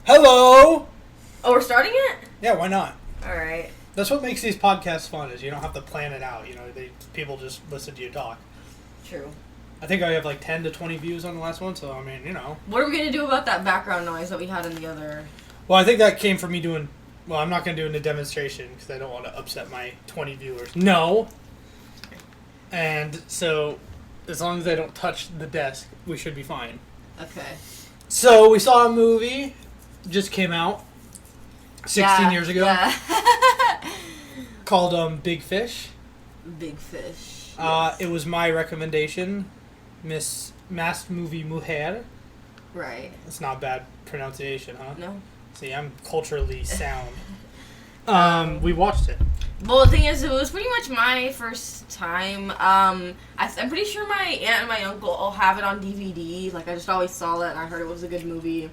Hello! Oh, we're starting it? Yeah, why not? Alright. That's what makes these podcasts fun, is you don't have to plan it out. People just listen to you talk. True. I think I have like 10 to 20 views on the last one, so I mean, What are we going to do about that background noise that we had in the other... Well, I think that came from me doing... Well, I'm not going to do it in a demonstration, because I don't want to upset my 20 viewers. No! And so, as long as I don't touch the desk, we should be fine. Okay. So, we saw a movie, just came out, 16 years ago. Yeah. Called Big Fish. Big Fish. It was my recommendation, Miss Masked Movie Mujer. Right. It's not bad pronunciation, huh? No. See, I'm culturally sound. We watched it. Well, the thing is, it was pretty much my first time. I'm pretty sure my aunt and my uncle all have it on DVD. Like, I just always saw it, and I heard it was a good movie.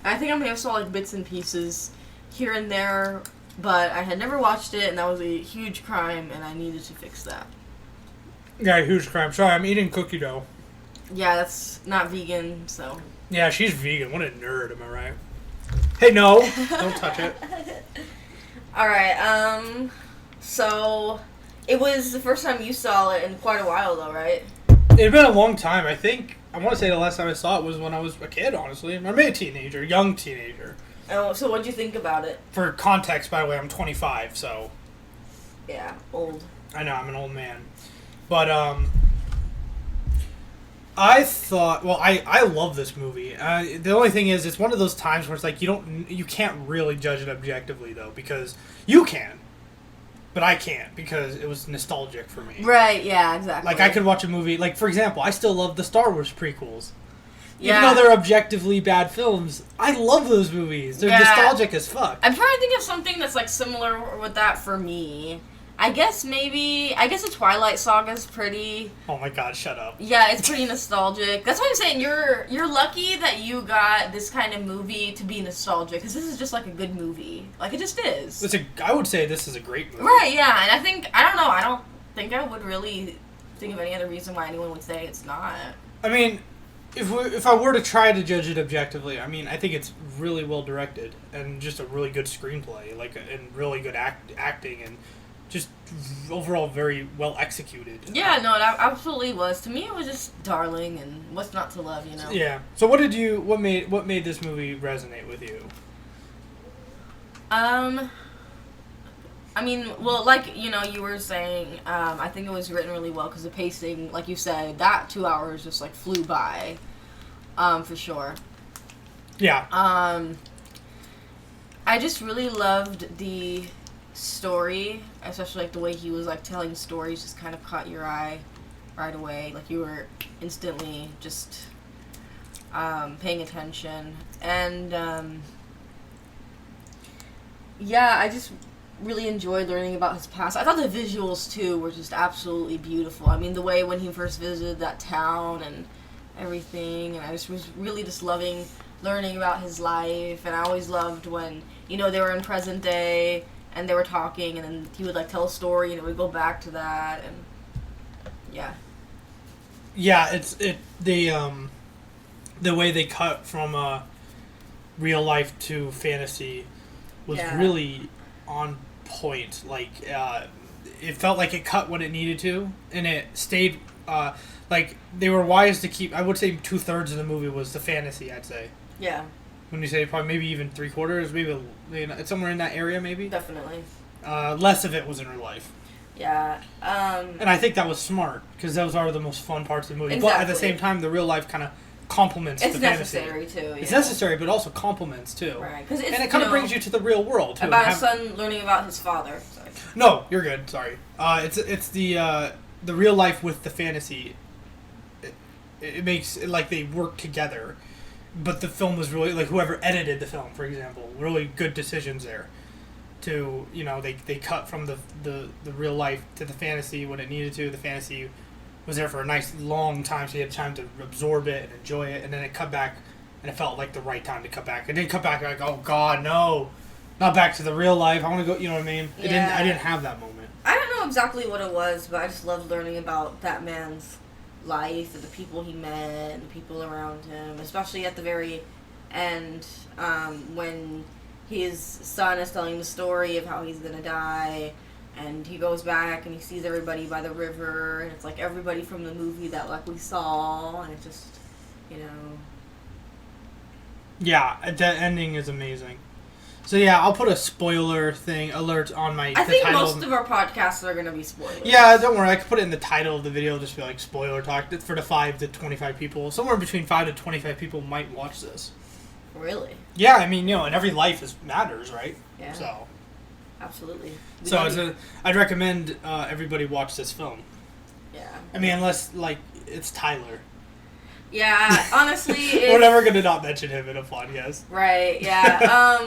I think I may have saw, like, bits and pieces here and there, but I had never watched it, and that was a huge crime, and I needed to fix that. Yeah, huge crime. Sorry, I'm eating cookie dough. Yeah, that's not vegan, so... Yeah, she's vegan. What a nerd, am I right? Hey, no! Don't touch it. Alright, so... It was the first time you saw it in quite a while, though, right? It had been a long time. I want to say the last time I saw it was when I was a kid, honestly. Or maybe a teenager, young teenager. Oh, so what'd you think about it? For context, by the way, I'm 25, so... Yeah, old. I know, I'm an old man. But, I thought... Well, I love this movie. The only thing is, it's one of those times where it's like, you can't really judge it objectively, though, because you can. But I can't, because it was nostalgic for me. Right, yeah, exactly. Like, I could watch a movie... Like, for example, I still love the Star Wars prequels. Yeah. Even though they're objectively bad films, I love those movies. They're nostalgic as fuck. I'm trying to think of something that's, like, similar with that for me. I guess the Twilight Saga's pretty... Oh my god, shut up. Yeah, it's pretty nostalgic. That's what I'm saying. You're lucky that you got this kind of movie to be nostalgic, because this is just, like, a good movie. Like, it just is. I would say this is a great movie. Right, yeah, and I don't think I would really think of any other reason why anyone would say it's not. I mean, if I were to try to judge it objectively, I mean, I think it's really well directed, and just a really good screenplay, and really good acting, and just overall very well executed. Yeah, no, it absolutely was. To me, it was just darling, and what's not to love, Yeah. So what made this movie resonate with you? I mean, well, like, you were saying, I think it was written really well, because the pacing, like you said, that 2 hours just, like, flew by, for sure. Yeah. I just really loved the story, especially, like, the way he was, like, telling stories just kind of caught your eye right away. Like, you were instantly just, paying attention. And, yeah, I just really enjoyed learning about his past. I thought the visuals, too, were just absolutely beautiful. I mean, the way when he first visited that town and everything, and I just was really just loving learning about his life, and I always loved when, they were in present day, and they were talking, and then he would, like, tell a story, and it would go back to that, and, yeah. Yeah, the way they cut from, real life to fantasy was really on point. Like, it felt like it cut when it needed to, and it stayed, like, they were wise to keep, I would say 2/3 of the movie was the fantasy, I'd say. Yeah. When you say probably maybe even 3/4, maybe it's somewhere in that area, maybe? Definitely. Less of it was in real life. Yeah. And I think that was smart, because those are the most fun parts of the movie. Exactly. But at the same time, the real life kind of complements the fantasy. It's necessary, too. Yeah. It's necessary, but also complements, too. Right. And it kind of brings you to the real world, too. About his son learning about his father. Sorry. No, you're good. Sorry. It's the real life with the fantasy. It makes it like they work together. But the film was really, like, whoever edited the film, for example, really good decisions there. To, they cut from the real life to the fantasy when it needed to. The fantasy was there for a nice long time, so you had time to absorb it and enjoy it, and then it cut back, and it felt like the right time to cut back. It didn't cut back like, oh god, no, not back to the real life. I want to go, you know what I mean? Yeah. I didn't have that moment. I don't know exactly what it was, but I just loved learning about that man's life and the people he met and the people around him, especially at the very and when his son is telling the story of how he's gonna die, and he goes back and he sees everybody by the river, and it's like everybody from the movie that like we saw, and it's just, you know. Yeah, the ending is amazing. So yeah, I'll put a spoiler thing alert on my. I think most of our podcasts are gonna be spoilers. Yeah, don't worry. I can put it in the title of the video. Just be like spoiler talk for the 5 to 25 people. Somewhere between 5 to 25 people might watch this. Really? Yeah, I mean, and every life matters, right? Yeah. So. Absolutely. I'd recommend everybody watch this film. Yeah. I mean, unless it's Tyler. Yeah, honestly, we're never gonna not mention him in a podcast. Right. Yeah.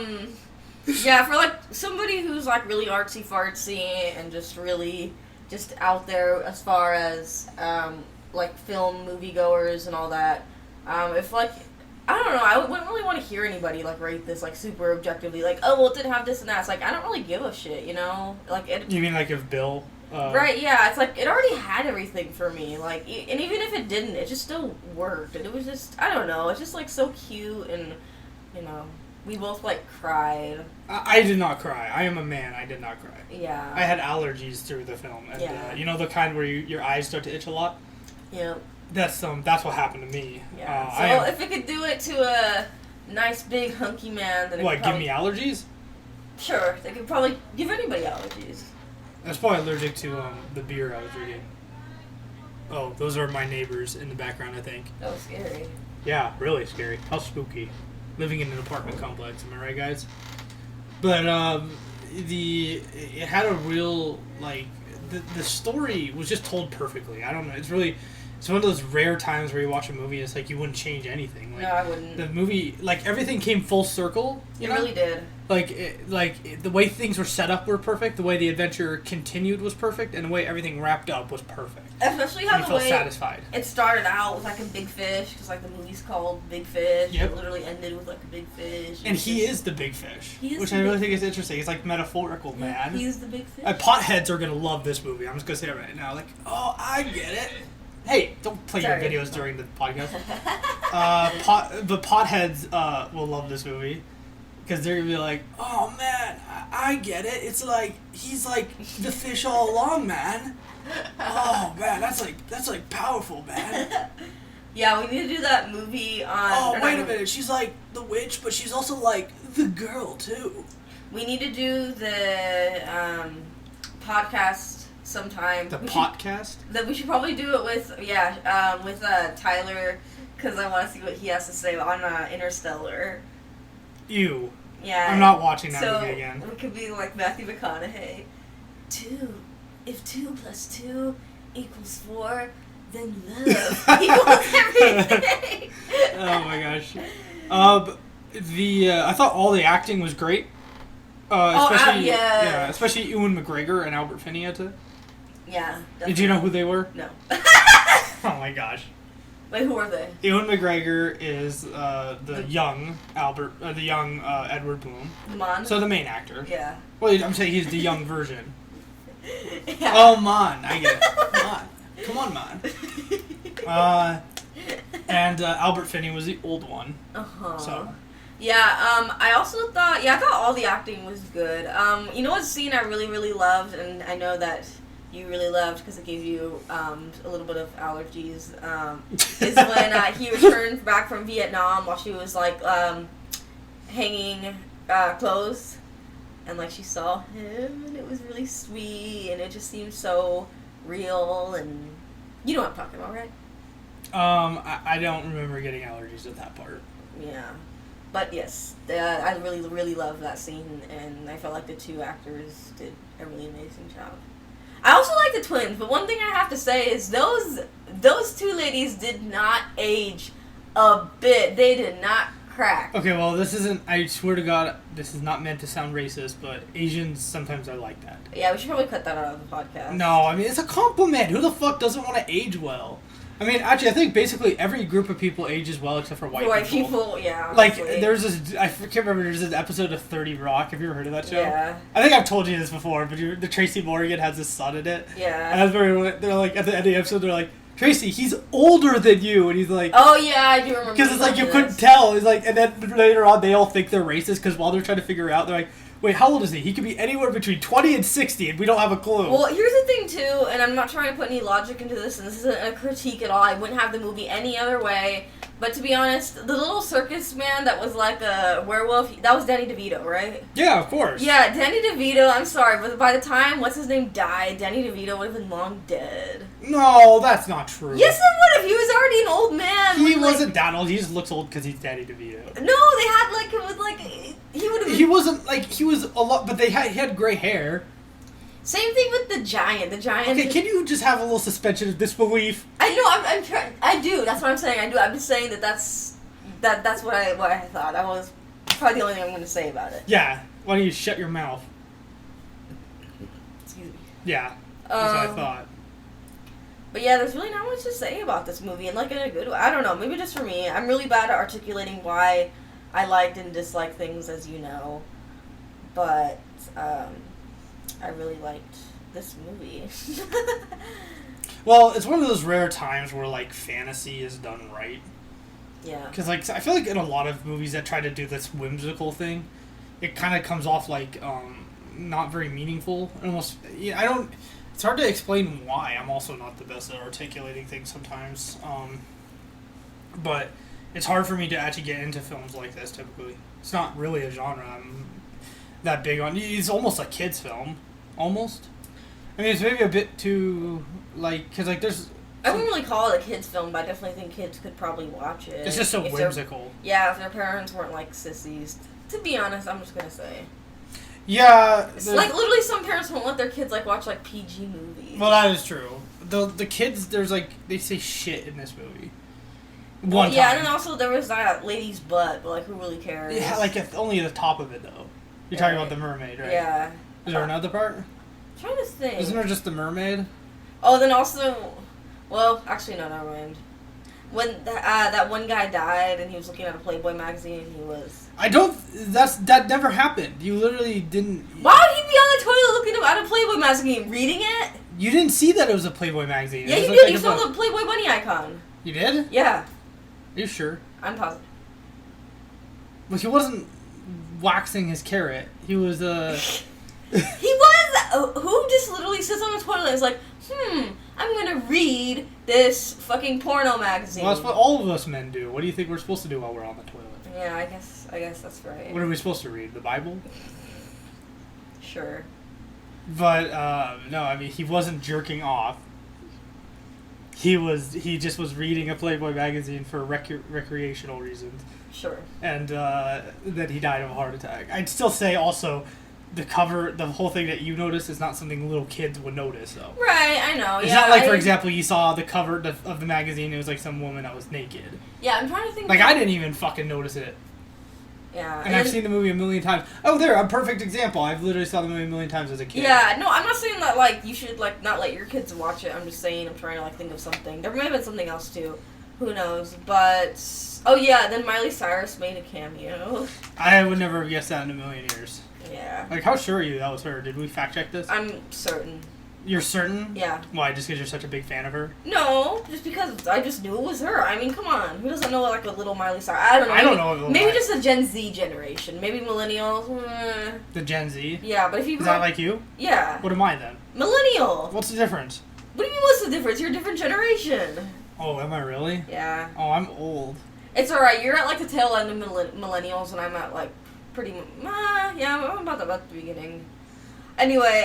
Yeah, for somebody who's really artsy fartsy and just really just out there as far as film moviegoers and all that. If I don't know, I wouldn't really want to hear anybody rate this super objectively, oh well, it didn't have this and that. It's I don't really give a shit, you know. You mean if Bill? Right, yeah, it's it already had everything for me, and even if it didn't, it just still worked, and it was just, I don't know, it's just so cute, and we both cried. I did not cry. I am a man. I did not cry. Yeah. I had allergies through the film, and yeah. The kind where your eyes start to itch a lot. Yeah. That's what happened to me. Yeah. So if it could do it to a nice big hunky man, then it give me allergies? Sure, they could probably give anybody allergies. I was probably allergic to the beer I was drinking. Oh, those are my neighbors in the background, I think. That was scary. Yeah, really scary. How spooky. Living in an apartment complex, am I right, guys? But it had a real the story was just told perfectly. I don't know. It's one of those rare times where you watch a movie and it's you wouldn't change anything. No, I wouldn't. The movie, everything came full circle. It really did. The way things were set up were perfect. The way the adventure continued was perfect, and the way everything wrapped up was perfect. Especially how the way satisfied. It started out with a big fish, because the movie's called Big Fish. Yep. It literally ended with a big fish. And he is the big fish, which I really think is interesting. It's metaphorical, man. He's the big fish. Potheads are gonna love this movie. I'm just gonna say it right now. Oh, I get it. Hey, don't play your videos during the podcast. But potheads will love this movie. Because they're going to be like, oh man, I get it. It's he's the fish all along, man. Oh man, that's powerful, man. Yeah, we need to do that movie on... Oh, wait a minute. She's the witch, but she's also the girl, too. We need to do the podcast sometime. The podcast? We should probably do it with Tyler, because I want to see what he has to say on Interstellar. Ew. Yeah. I'm not watching that movie again. We could be Matthew McConaughey. 2. If 2 plus 2 equals 4, then love equals everything. Oh my gosh. I thought all the acting was great. Especially Ewan McGregor and Albert Finney had to. Yeah. Definitely. Did you know who they were? No. Oh my gosh. Wait, who are they? Ewan McGregor is the young Edward Bloom. Mon? So the main actor. Yeah. Well, I'm saying he's the young version. Yeah. Oh, Mon. I get it. Mon. Come on, Mon. And Albert Finney was the old one. Uh-huh. So. Yeah, I also thought, I thought all the acting was good. You know what scene I really, really loved, and I know that you really loved because it gave you a little bit of allergies, is when he returned back from Vietnam while she was hanging clothes, and she saw him, and it was really sweet, and it just seemed so real, and you know what I'm talking about, right? I don't remember getting allergies at that part. Yeah. But yes, I really, really loved that scene, and I felt like the two actors did a really amazing job. I also like the twins, but one thing I have to say is those two ladies did not age a bit. They did not crack. Okay, well, this isn't, I swear to God, this is not meant to sound racist, but Asians sometimes are like that. Yeah, we should probably cut that out of the podcast. No, I mean, it's a compliment. Who the fuck doesn't want to age well? I mean, actually, I think basically every group of people ages well except for white people. White people, yeah. There's this, I can't remember, there's this episode of 30 Rock. Have you ever heard of that show? Yeah. I think I've told you this before, but the Tracy Morgan has this son in it. Yeah. And that's where they're at the end of the episode, they're like, Tracy, he's older than you, and he's like, oh yeah, I do remember. because it's like you couldn't tell. It's like, and then later on, they all think they're racist because while they're trying to figure it out, they're like, wait, how old is he? He could be anywhere between 20 and 60, and we don't have a clue. Well, here's the thing too, and I'm not trying to put any logic into this, and this isn't a critique at all. I wouldn't have the movie any other way. But to be honest, the little circus man that was like a werewolf, that was Danny DeVito, right? Yeah, of course. Yeah, Danny DeVito, I'm sorry, but by the time, what's his name, died, Danny DeVito would have been long dead. No, that's not true. Yes, it would have. He was already an old man. He wasn't that old. He just looks old because he's Danny DeVito. No, they had like, it was like, he would have been... He wasn't, like, he was a lot, but he had gray hair. Same thing with the giant. The giant. Okay, can you just have a little suspension of disbelief? I know. I'm trying. I do. That's what I'm saying. I do. I'm just saying that's what I thought. I was probably the only thing I'm going to say about it. Yeah. Why don't you shut your mouth? Excuse me. Yeah. That's what I thought. But yeah, there's really not much to say about this movie, and like in a good way. I don't know. Maybe just for me. I'm really bad at articulating why I liked and disliked things, as you know. But I really liked this movie. Well, it's one of those rare times where, like, fantasy is done right. Yeah. Because, like, I feel like in a lot of movies that try to do this whimsical thing, it kind of comes off, like, not very meaningful. Almost, yeah, it's hard to explain why. I'm also not the best at articulating things sometimes. But it's hard for me to actually get into films like this, typically. It's not really a genre I'm that big on. It's almost a kid's film. Almost. I mean, it's maybe a bit too, like, because, like, there's... I wouldn't really call it a kid's film, but I definitely think kids could probably watch it. It's just so whimsical. Yeah, if their parents weren't, like, sissies. To be honest, I'm just going to say. Yeah. It's like, literally, some parents won't let their kids, like, watch, like, PG movies. Well, that is true. The kids, there's, like, they say shit in this movie. One time. Yeah, and then also there was that lady's butt, but, like, who really cares? Yeah, like, only the top of it, though. You're talking about the mermaid, right? Yeah. Is there another part? I'm trying to think. Isn't there just the mermaid? Oh, then also... Well, actually, no, never mind. When that one guy died and he was looking at a Playboy magazine, he was... That never happened. You literally didn't... Why would he be on the toilet looking at a Playboy magazine, reading it? You didn't see that it was a Playboy magazine. Yeah, you did. You saw the Playboy bunny icon. You did? Yeah. Are you sure? I'm positive. Well, he wasn't waxing his carrot. He was, He was... who just literally sits on the toilet and is like, I'm gonna read this fucking porno magazine. Well, that's what all of us men do. What do you think we're supposed to do while we're on the toilet? Yeah, I guess that's right. What are we supposed to read? The Bible? Sure. But, no, I mean, he wasn't jerking off. He just was reading a Playboy magazine for recreational reasons. Sure. And, then he died of a heart attack. I'd still say also... The whole thing that you noticed is not something little kids would notice, though. Right, I know. It's not like, for example, you saw the cover of the magazine and it was like some woman that was naked. Yeah, I'm trying to think... Like, I didn't even fucking notice it. Yeah. And I've seen the movie a million times. Oh, there, a perfect example. I've literally saw the movie a million times as a kid. Yeah, no, I'm not saying that, like, you should, like, not let your kids watch it. I'm just saying I'm trying to, like, think of something. There may have been something else, too. Who knows? But... Oh, yeah, then Miley Cyrus made a cameo. I would never have guessed that in a million years. Yeah. Like, how sure are you that was her? Did we fact check this? I'm certain. You're certain? Yeah. Why, just because you're such a big fan of her? No, just because I just knew it was her. I mean, come on. Who doesn't know, like, a little Miley Cyrus? I don't know. I don't know. Maybe just the Gen Z generation. Maybe millennials. The Gen Z? Yeah, but if you... Is that like you? Yeah. What am I, then? Millennial. What's the difference? What do you mean, what's the difference? You're a different generation. Oh, am I really? Yeah. Oh, I'm old. It's alright. You're at, like, the tail end of millennials, and I'm at, like, pretty... yeah, I'm about the beginning. Anyway,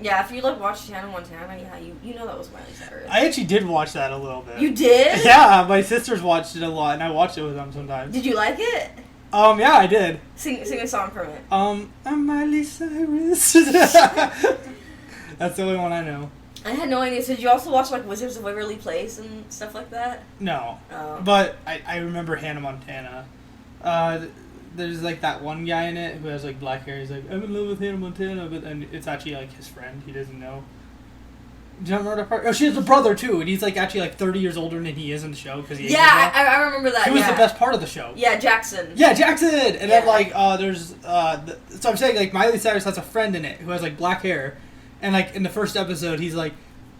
yeah, if you, like, watched Hannah Montana, yeah, you know that was Miley Cyrus. I actually did watch that a little bit. You did? Yeah, my sisters watched it a lot, and I watched it with them sometimes. Did you like it? Yeah, I did. Sing a song from it. I'm Miley Cyrus. That's the only one I know. I had no idea. So did you also watch, like, Wizards of Waverly Place and stuff like that? No. Oh. But I remember Hannah Montana. There's, like, that one guy in it who has, like, black hair. He's like, I'm in love with Hannah Montana, and it's actually, like, his friend. He doesn't know. Do you remember that part? Oh, she has a brother, too, and he's, like, actually, like, 30 years older than he is in the show. Cause he I remember that, He was the best part of the show. Yeah, Jackson. Yeah, Jackson! And then, like, there's, so I'm saying, like, Miley Cyrus has a friend in it who has, like, black hair. And, like, in the first episode, he's like,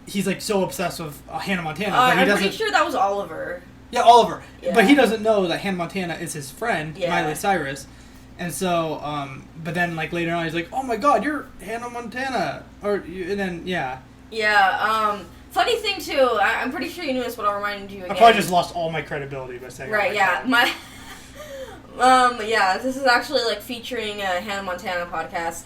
he's like so obsessed with Hannah Montana. But he I'm doesn't, pretty sure that was Oliver. Yeah, Oliver. Yeah. But he doesn't know that Hannah Montana is his friend, Yeah. Miley Cyrus. And so, but then like later on, he's like, "Oh my God, you're Hannah Montana," and then yeah. Yeah. Funny thing too. I'm pretty sure you knew this, but I'll remind you again. I probably just lost all my credibility by saying. Right. Yeah. My. Yeah. This is actually like featuring a Hannah Montana podcast.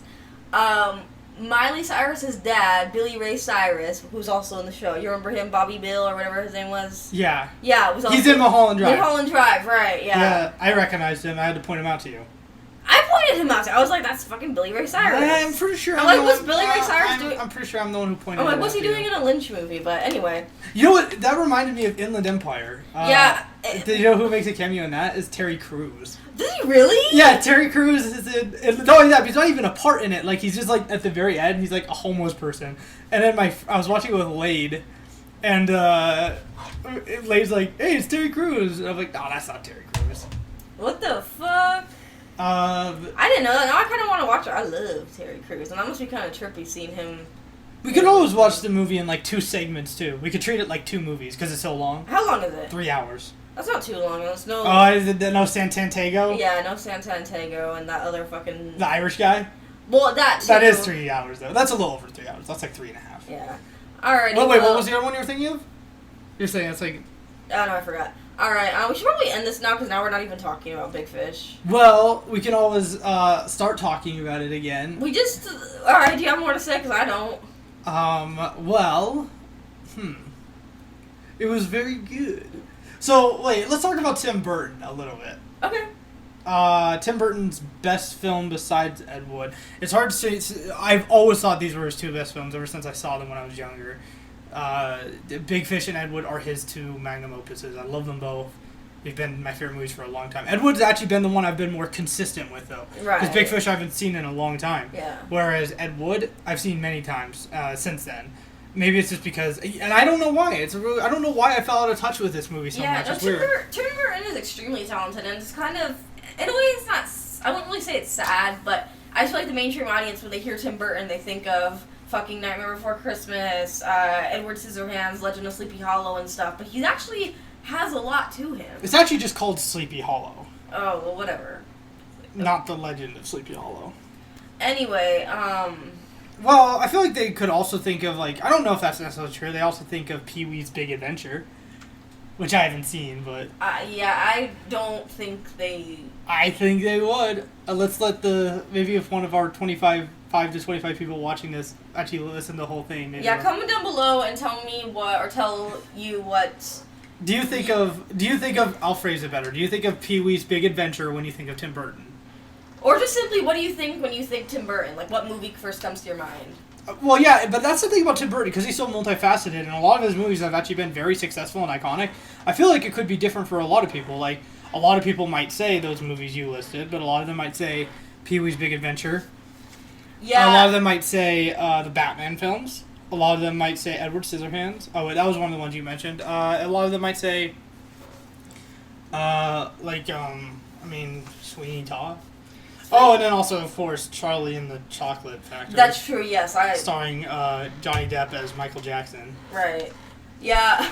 Miley Cyrus's dad, Billy Ray Cyrus, who's also in the show. You remember him, Bobby Bill, or whatever his name was? Yeah. Yeah, it was also... He's in Mulholland Drive. Mulholland Drive, right, yeah. Yeah, I recognized him. I had to point him out to you. I pointed him out to you. I was like, that's fucking Billy Ray Cyrus. I'm pretty sure I'm like, what's Billy Ray Cyrus doing? I'm pretty sure I'm the one who pointed him out. I'm like, what's he doing in a Lynch movie? But anyway. You know what? That reminded me of Inland Empire. Yeah. Do you know who makes a cameo in that? Is Terry Crews. Does he really? Yeah, Terry Crews is in... Not only that, but he's not even a part in it. Like, he's just, like, at the very end, he's, like, a homeless person. And then I was watching it with Lade, and, Lade's like, hey, it's Terry Crews. And I'm like, no, that's not Terry Crews. What the fuck? I didn't know that. Now I kind of want to watch it. I love Terry Crews, and that must be kind of trippy seeing him. We could always watch the movie in, like, 2 segments, too. We could treat it like 2 movies, because it's so long. How long is it? 3 hours. That's not too long. There's no... Oh, is it no Santantago? Yeah, no Santantago and that other fucking... The Irish guy? Well, that too. That is 3 hours, though. That's a little over 3 hours. That's like 3.5. Yeah. Alrighty. Wait, what was the other one you were thinking of? You're saying it's like... Oh, no, I forgot. Alright, we should probably end this now, because now we're not even talking about Big Fish. Well, we can always start talking about it again. We just... Alright, do you have more to say? Because I don't. It was very good. So, wait, let's talk about Tim Burton a little bit. Okay. Tim Burton's best film besides Ed Wood. It's hard to say. I've always thought these were his 2 best films ever since I saw them when I was younger. Big Fish and Ed Wood are his 2 magnum opuses. I love them both. They've been my favorite movies for a long time. Ed Wood's actually been the one I've been more consistent with, though. Right. Because Big Fish I haven't seen in a long time. Yeah. Whereas Ed Wood, I've seen many times since then. Maybe it's just because, and I don't know why. I don't know why I fell out of touch with this movie so much. It's weird. Tim Burton is extremely talented, and it's kind of, in a way, it's not. I wouldn't really say it's sad, but I feel like the mainstream audience, when they hear Tim Burton, they think of fucking Nightmare Before Christmas, Edward Scissorhands, Legend of Sleepy Hollow, and stuff. But he actually has a lot to him. It's actually just called Sleepy Hollow. Oh well, whatever. Not the Legend of Sleepy Hollow. Anyway, Well, I feel like they could also think of, like, I don't know if that's necessarily true, they also think of Pee-wee's Big Adventure, which I haven't seen, but... yeah, I don't think they... I think they would. Let's let maybe if one of our 5 to 25 people watching this actually listen to the whole thing. Maybe comment down below and tell me tell you what... Do you think of, I'll phrase it better, do you think of Pee-wee's Big Adventure when you think of Tim Burton? Or just simply, what do you think when you think Tim Burton? Like, what movie first comes to your mind? Well, yeah, but that's the thing about Tim Burton, because he's so multifaceted, and a lot of his movies have actually been very successful and iconic. I feel like it could be different for a lot of people. Like, a lot of people might say those movies you listed, but a lot of them might say Pee-wee's Big Adventure. Yeah. A lot of them might say the Batman films. A lot of them might say Edward Scissorhands. Oh, wait, that was one of the ones you mentioned. A lot of them might say, Sweeney Todd. Oh, and then also, of course, Charlie and the Chocolate Factory. That's true, yes. Starring Johnny Depp as Michael Jackson. Right. Yeah.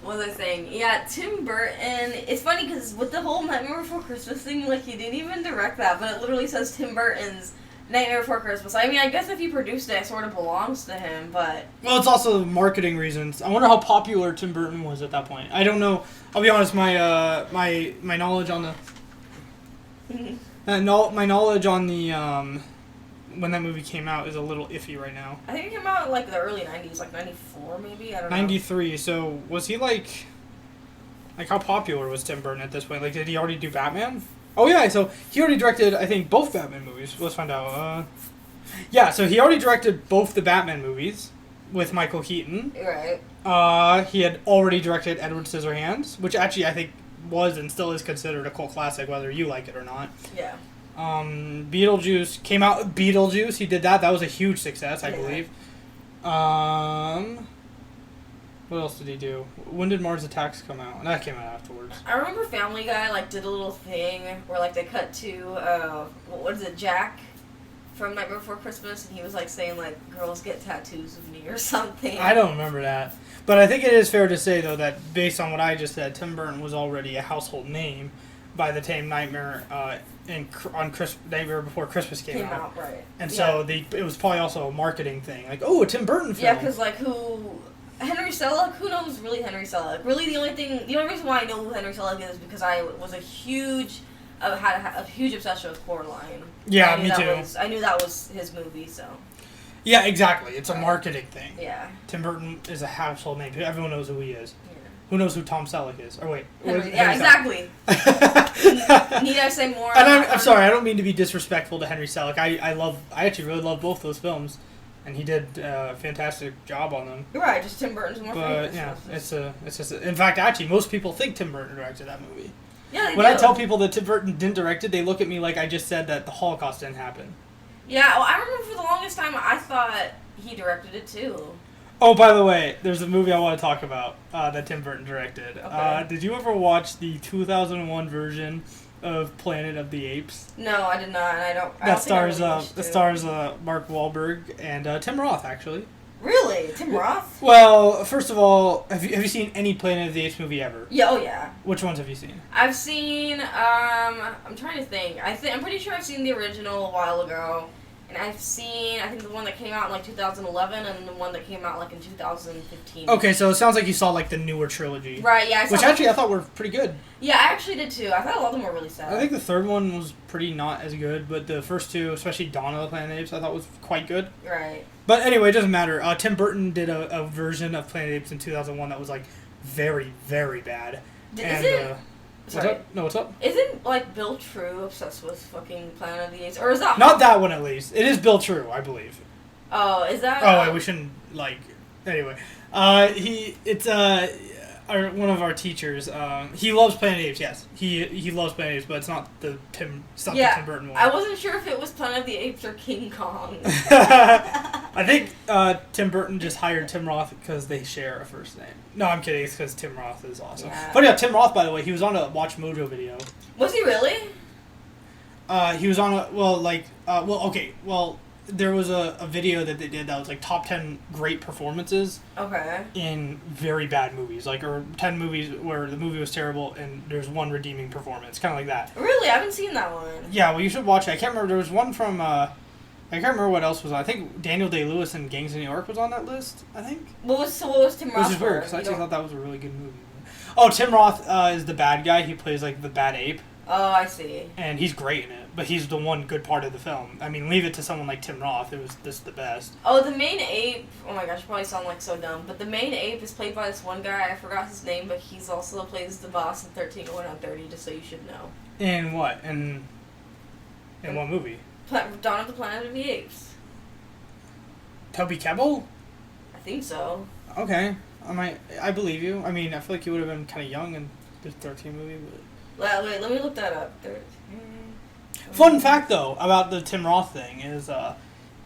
What was I saying? Yeah, Tim Burton. It's funny because with the whole Nightmare Before Christmas thing, like, he didn't even direct that, but it literally says Tim Burton's Nightmare Before Christmas. I mean, I guess if he produced it, it sort of belongs to him, but... Well, it's also marketing reasons. I wonder how popular Tim Burton was at that point. I don't know. I'll be honest, my knowledge on the... my knowledge on the when that movie came out is a little iffy right now. I think it came out in like the early 90s, like 94 maybe, I don't know. 93, so was he like how popular was Tim Burton at this point? Like, did he already do Batman? Oh yeah, so he already directed, I think, both Batman movies. Let's find out. Yeah, so he already directed both the Batman movies with Michael Keaton. Right. He had already directed Edward Scissorhands, which actually I think was and still is considered a cult classic, whether you like it or not. Yeah. Beetlejuice came out. Beetlejuice, he did that. That was a huge success, I believe. What else did he do? When did Mars Attacks come out? That came out afterwards. I remember Family Guy did a little thing where they cut to what is it, Jack? from Nightmare Before Christmas, and he was like saying like girls get tattoos of me or something. I don't remember that. But I think it is fair to say, though, that based on what I just said, Tim Burton was already a household name by the time Nightmare Nightmare Before Christmas came out. Right. And so it was probably also a marketing thing. Like, oh, a Tim Burton film. Yeah, because like Henry Selick? Who knows really Henry Selick? Really, the only reason why I know who Henry Selick is because I was had a huge obsession with Coraline. Yeah, me too. I knew that was his movie, so. Yeah, exactly. It's a marketing thing. Yeah. Tim Burton is a household name. Everyone knows who he is. Yeah. Who knows who Tom Selleck is? Or wait. Henry exactly. Need I say more? And I'm sorry, I don't mean to be disrespectful to Henry Selick. I actually really love both those films. And he did a fantastic job on them. You're right, just Tim Burton's more famous. But yeah, it's just in fact, actually, most people think Tim Burton directed that movie. Yeah, they When do. I tell people that Tim Burton didn't direct it, they look at me like I just said that the Holocaust didn't happen. Yeah, well, I remember for the longest time I thought he directed it too. Oh, by the way, there's a movie I want to talk about that Tim Burton directed. Okay. Did you ever watch the 2001 version of Planet of the Apes? No, I did not, and I don't. That stars Mark Wahlberg and Tim Roth, actually. Really, Tim Roth? Well, first of all, have you seen any Planet of the Apes movie ever? Yeah, oh yeah. Which ones have you seen? I've seen. I'm trying to think. I'm pretty sure I've seen the original a while ago. And I've seen, I think the one that came out in like 2011 and the one that came out like in 2015. Okay, so it sounds like you saw like the newer trilogy. Right, yeah. Which actually I thought were pretty good. Yeah, I actually did too. I thought a lot of them were really sad. I think the third one was pretty not as good, but the first two, especially Dawn of the Planet of the Apes, I thought was quite good. Right. But anyway, it doesn't matter. Tim Burton did a version of Planet of the Apes in 2001 that was like very, very bad. Sorry. What's up? Isn't, like, Bill True obsessed with fucking Planet of the Apes? Or is that... Not that one, at least. It is Bill True, I believe. Oh, is that... Oh, wait, we shouldn't, like... Anyway. One of our teachers, he loves Planet of the Apes, yes. He loves Planet of the Apes, but it's not the Tim Burton one. I wasn't sure if it was Planet of the Apes or King Kong. I think Tim Burton just hired Tim Roth because they share a first name. No, I'm kidding. It's because Tim Roth is awesome. Yeah. But yeah, Tim Roth, by the way, he was on a Watch Mojo video. Was he really? He was on there was a video that they did that was like top 10 great performances. Okay. In very bad movies, or 10 movies where the movie was terrible and there's one redeeming performance, kind of like that. Really, I haven't seen that one. Yeah, well, you should watch it. I can't remember. There was one from I can't remember what else was on. I think Daniel Day-Lewis and Gangs of New York was on that list, I think. What was Tim Roth? Which is weird, because I actually thought that was a really good movie. Oh, Tim Roth is the bad guy. He plays, like, the bad ape. Oh, I see. And he's great in it, but he's the one good part of the film. I mean, leave it to someone like Tim Roth. It was just the best. Oh, the main ape... Oh my gosh, I probably sound like so dumb, but the main ape is played by this one guy. I forgot his name, but he's also plays the boss in 13 Going on 30, just so you should know. In what? In what movie? Dawn of the Planet of the Apes. Toby Kebbell? I think so. Okay. I believe you. I mean, I feel like you would have been kind of young in the 13 movie, but... Wait, let me look that up. Fun fact, though, about the Tim Roth thing is, I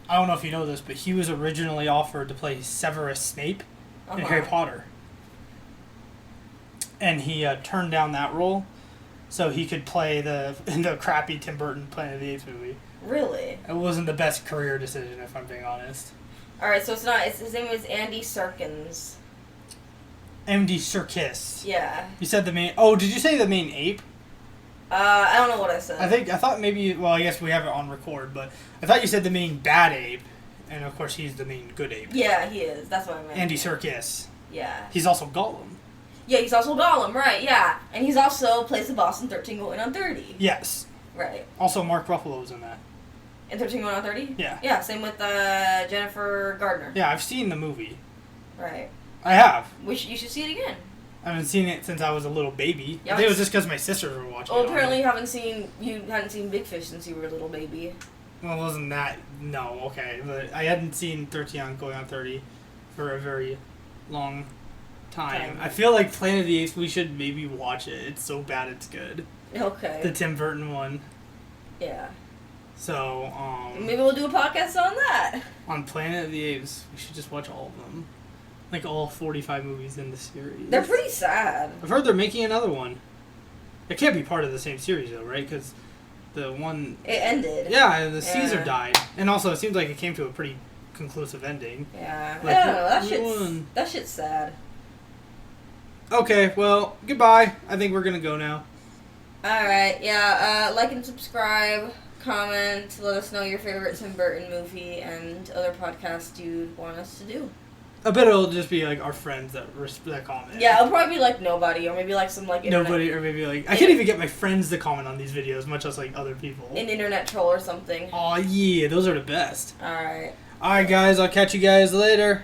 don't know if you know this, but he was originally offered to play Severus Snape in Harry Potter. And he turned down that role so he could play the crappy Tim Burton Planet of the Apes movie. Really? It wasn't the best career decision, if I'm being honest. Alright, so his name is Andy Serkins. Andy Serkis. Yeah. You said the main... Oh, did you say the main ape? I don't know what I said. I thought maybe... Well, I guess we have it on record, but I thought you said the main bad ape, and of course he's the main good ape. Yeah, he is. That's what I meant. Andy Serkis. Yeah. He's also Gollum. Yeah, he's also Gollum, right, yeah. And he's also plays the boss in 13 Going on 30. Yes. Right. Also, Mark Ruffalo's in that. In 13 Going on 30? Yeah. Yeah, same with Jennifer Gardner. Yeah, I've seen the movie. Right. I have. You should see it again. I haven't seen it since I was a little baby. Yeah, I think it was just because my sisters were watching it. Oh, apparently you hadn't seen Big Fish since you were a little baby. Well, wasn't that... No, okay. But I hadn't seen 13 Going on 30 for a very long time. I feel like Planet of the Apes, we should maybe watch it. It's so bad it's good. Okay. The Tim Burton one. Yeah. So, maybe we'll do a podcast on that. On Planet of the Apes, we should just watch all of them. Like all 45 movies in the series. They're pretty sad. I've heard they're making another one. It can't be part of the same series, though, right? Because the one. It ended. Yeah, the Caesar died, and also it seems like it came to a pretty conclusive ending. Yeah, Like, I don't know. That shit's sad. Okay, well, goodbye. I think we're gonna go now. Alright, yeah, like and subscribe, comment, let us know your favorite Tim Burton movie and other podcasts you'd want us to do. I bet it'll just be like our friends that comment. Yeah, it'll probably be like nobody, or maybe like some like internet, nobody, or maybe like I can't even get my friends to comment on these videos, much less like other people. An internet troll or something. Oh yeah, those are the best. Alright. Alright guys, I'll catch you guys later.